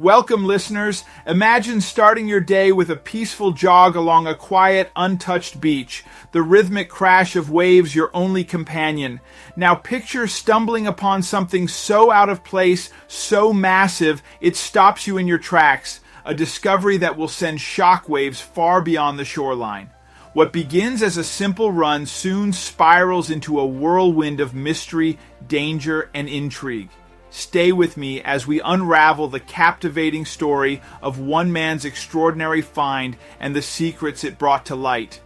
Welcome, listeners. Imagine starting your day with a peaceful jog along a quiet, untouched beach, the rhythmic crash of waves your only companion. Now picture stumbling upon something so out of place, so massive, it stops you in your tracks, a discovery that will send shockwaves far beyond the shoreline. What begins as a simple run soon spirals into a whirlwind of mystery, danger, and intrigue. Stay with me as we unravel the captivating story of one man's extraordinary find and the secrets it brought to light.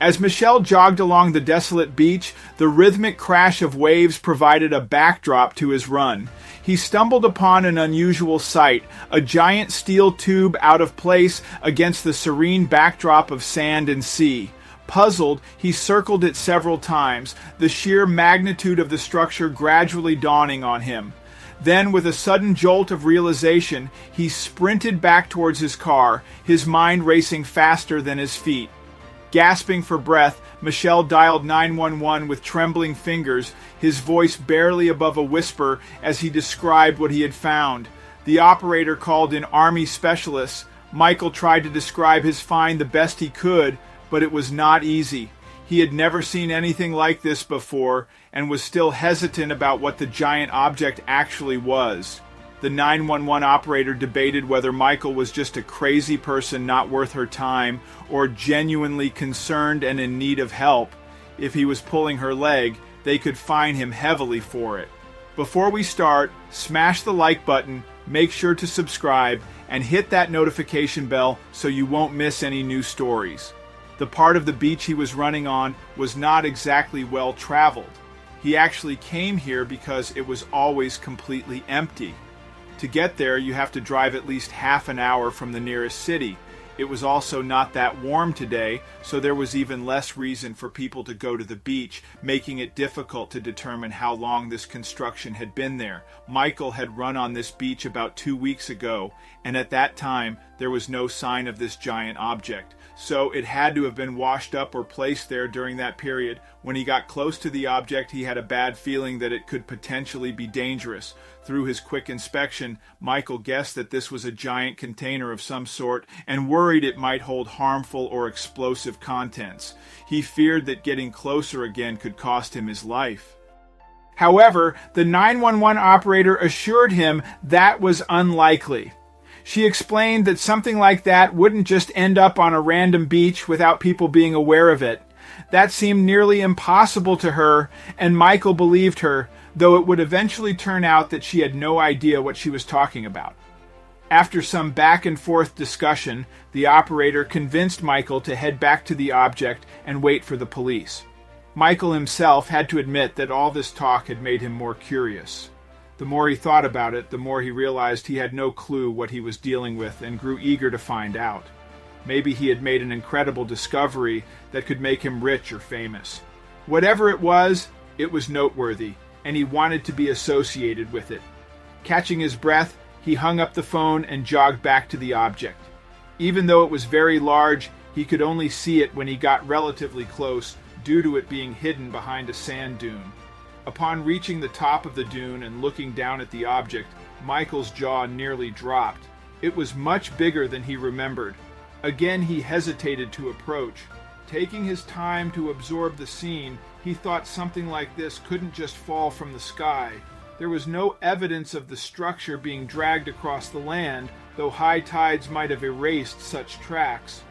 As Michel jogged along the desolate beach, the rhythmic crash of waves provided a backdrop to his run. He stumbled upon an unusual sight, a giant steel tube out of place against the serene backdrop of sand and sea. Puzzled, he circled it several times, the sheer magnitude of the structure gradually dawning on him. Then, with a sudden jolt of realization, he sprinted back towards his car, his mind racing faster than his feet. Gasping for breath, Michel dialed 911 with trembling fingers, his voice barely above a whisper as he described what he had found. The operator called in Army specialists. Michael tried to describe his find the best he could, but it was not easy. He had never seen anything like this before and was still hesitant about what the giant object actually was. The 911 operator debated whether Michael was just a crazy person not worth her time or genuinely concerned and in need of help. If he was pulling her leg, they could fine him heavily for it. Before we start, smash the like button, make sure to subscribe, and hit that notification bell so you won't miss any new stories. The part of the beach he was running on was not exactly well traveled. He actually came here because it was always completely empty. To get there, you have to drive at least half an hour from the nearest city. It was also not that warm today, so there was even less reason for people to go to the beach, making it difficult to determine how long this construction had been there. Michael had run on this beach about 2 weeks ago, and at that time, there was no sign of this giant object. So it had to have been washed up or placed there during that period. When he got close to the object, he had a bad feeling that it could potentially be dangerous. Through his quick inspection, Michael guessed that this was a giant container of some sort and worried it might hold harmful or explosive contents. He feared that getting closer again could cost him his life. However, the 911 operator assured him that was unlikely. She explained that something like that wouldn't just end up on a random beach without people being aware of it. That seemed nearly impossible to her, and Michael believed her, though it would eventually turn out that she had no idea what she was talking about. After some back and forth discussion, the operator convinced Michael to head back to the object and wait for the police. Michael himself had to admit that all this talk had made him more curious. The more he thought about it, the more he realized he had no clue what he was dealing with and grew eager to find out. Maybe he had made an incredible discovery that could make him rich or famous. Whatever it was noteworthy, and he wanted to be associated with it. Catching his breath, he hung up the phone and jogged back to the object. Even though it was very large, he could only see it when he got relatively close due to it being hidden behind a sand dune. Upon reaching the top of the dune and looking down at the object, Michael's jaw nearly dropped. It was much bigger than he remembered. Again, he hesitated to approach. Taking his time to absorb the scene, he thought something like this couldn't just fall from the sky. There was no evidence of the structure being dragged across the land, though high tides might have erased such tracks.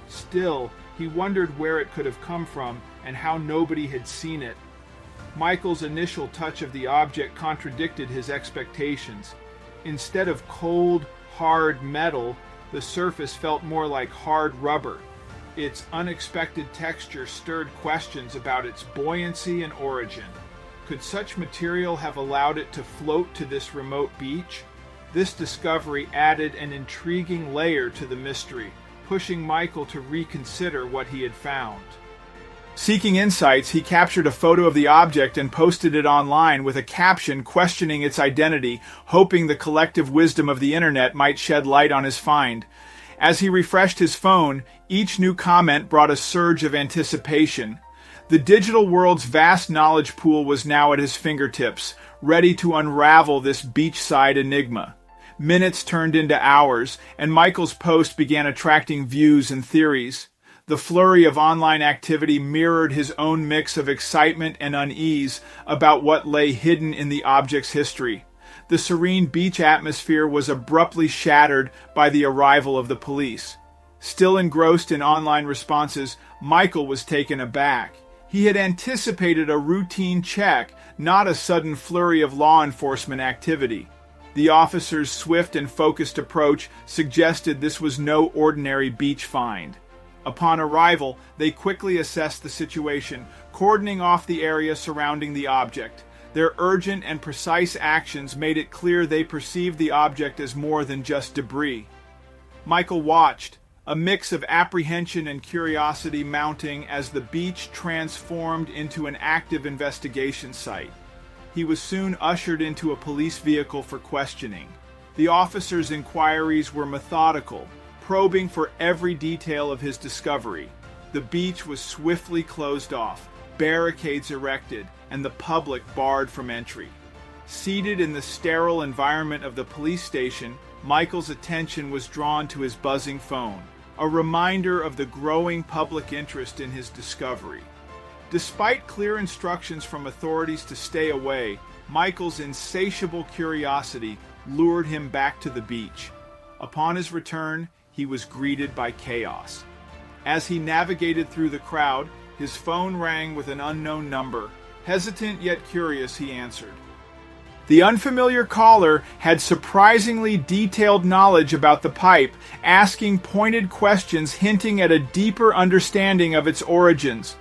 Still, he wondered where it could have come from and how nobody had seen it. Michael's initial touch of the object contradicted his expectations. Instead of cold, hard metal, the surface felt more like hard rubber. Its unexpected texture stirred questions about its buoyancy and origin. Could such material have allowed it to float to this remote beach? This discovery added an intriguing layer to the mystery, pushing Michael to reconsider what he had found. Seeking insights, he captured a photo of the object and posted it online with a caption questioning its identity, hoping the collective wisdom of the internet might shed light on his find. As he refreshed his phone, each new comment brought a surge of anticipation. The digital world's vast knowledge pool was now at his fingertips, ready to unravel this beachside enigma. Minutes turned into hours, and Michael's post began attracting views and theories. The flurry of online activity mirrored his own mix of excitement and unease about what lay hidden in the object's history. The serene beach atmosphere was abruptly shattered by the arrival of the police. Still engrossed in online responses, Michael was taken aback. He had anticipated a routine check, not a sudden flurry of law enforcement activity. The officers' swift and focused approach suggested this was no ordinary beach find. Upon arrival, they quickly assessed the situation, cordoning off the area surrounding the object. Their urgent and precise actions made it clear they perceived the object as more than just debris. Michael watched, a mix of apprehension and curiosity mounting as the beach transformed into an active investigation site. He was soon ushered into a police vehicle for questioning. The officers' inquiries were methodical, probing for every detail of his discovery. The beach was swiftly closed off, barricades erected, and the public barred from entry. Seated in the sterile environment of the police station, Michael's attention was drawn to his buzzing phone, a reminder of the growing public interest in his discovery. Despite clear instructions from authorities to stay away, Michael's insatiable curiosity lured him back to the beach. Upon his return, he was greeted by chaos. As he navigated through the crowd, his phone rang with an unknown number. Hesitant yet curious, he answered. The unfamiliar caller had surprisingly detailed knowledge about the pipe, asking pointed questions hinting at a deeper understanding of its origins.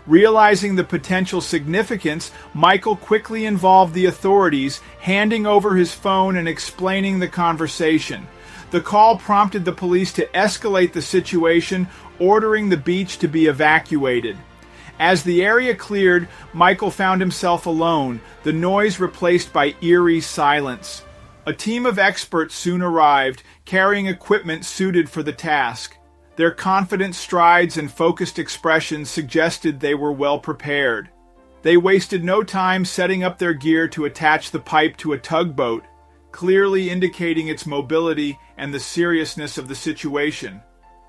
Realizing the potential significance, Michael quickly involved the authorities, handing over his phone and explaining the conversation. The call prompted the police to escalate the situation, ordering the beach to be evacuated. As the area cleared, Michael found himself alone, the noise replaced by eerie silence. A team of experts soon arrived, carrying equipment suited for the task. Their confident strides and focused expressions suggested they were well prepared. They wasted no time setting up their gear to attach the pipe to a tugboat, clearly indicating its mobility and the seriousness of the situation.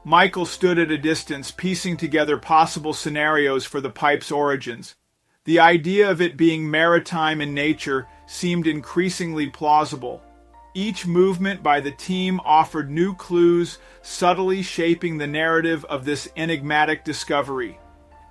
Michael stood at a distance, piecing together possible scenarios for the pipe's origins. The idea of it being maritime in nature seemed increasingly plausible. Each movement by the team offered new clues, subtly shaping the narrative of this enigmatic discovery.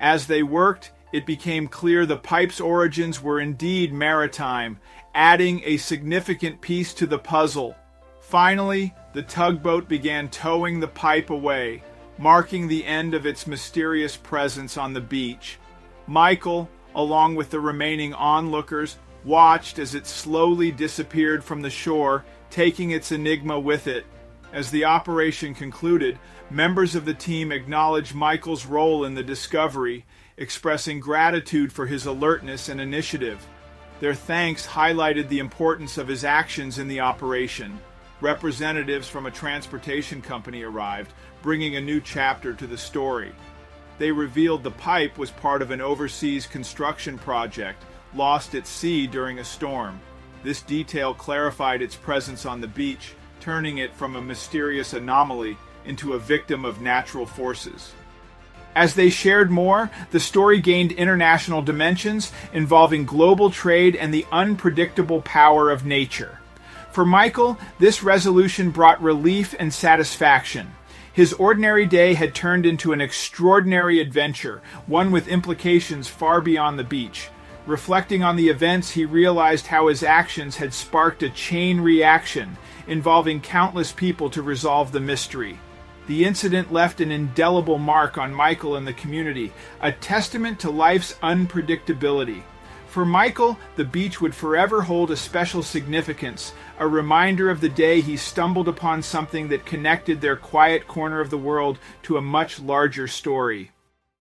As they worked, it became clear the pipe's origins were indeed maritime, adding a significant piece to the puzzle. Finally, the tugboat began towing the pipe away, marking the end of its mysterious presence on the beach. Michael, along with the remaining onlookers, watched as it slowly disappeared from the shore, taking its enigma with it. As the operation concluded, members of the team acknowledged Michael's role in the discovery, expressing gratitude for his alertness and initiative. Their thanks highlighted the importance of his actions in the operation. Representatives from a transportation company arrived, bringing a new chapter to the story. They revealed the pipe was part of an overseas construction project, lost at sea during a storm. This detail clarified its presence on the beach, turning it from a mysterious anomaly into a victim of natural forces. As they shared more, the story gained international dimensions involving global trade and the unpredictable power of nature. For Michael, this resolution brought relief and satisfaction. His ordinary day had turned into an extraordinary adventure, one with implications far beyond the beach. Reflecting on the events, he realized how his actions had sparked a chain reaction, involving countless people to resolve the mystery. The incident left an indelible mark on Michael and the community, a testament to life's unpredictability. For Michael, the beach would forever hold a special significance, a reminder of the day he stumbled upon something that connected their quiet corner of the world to a much larger story.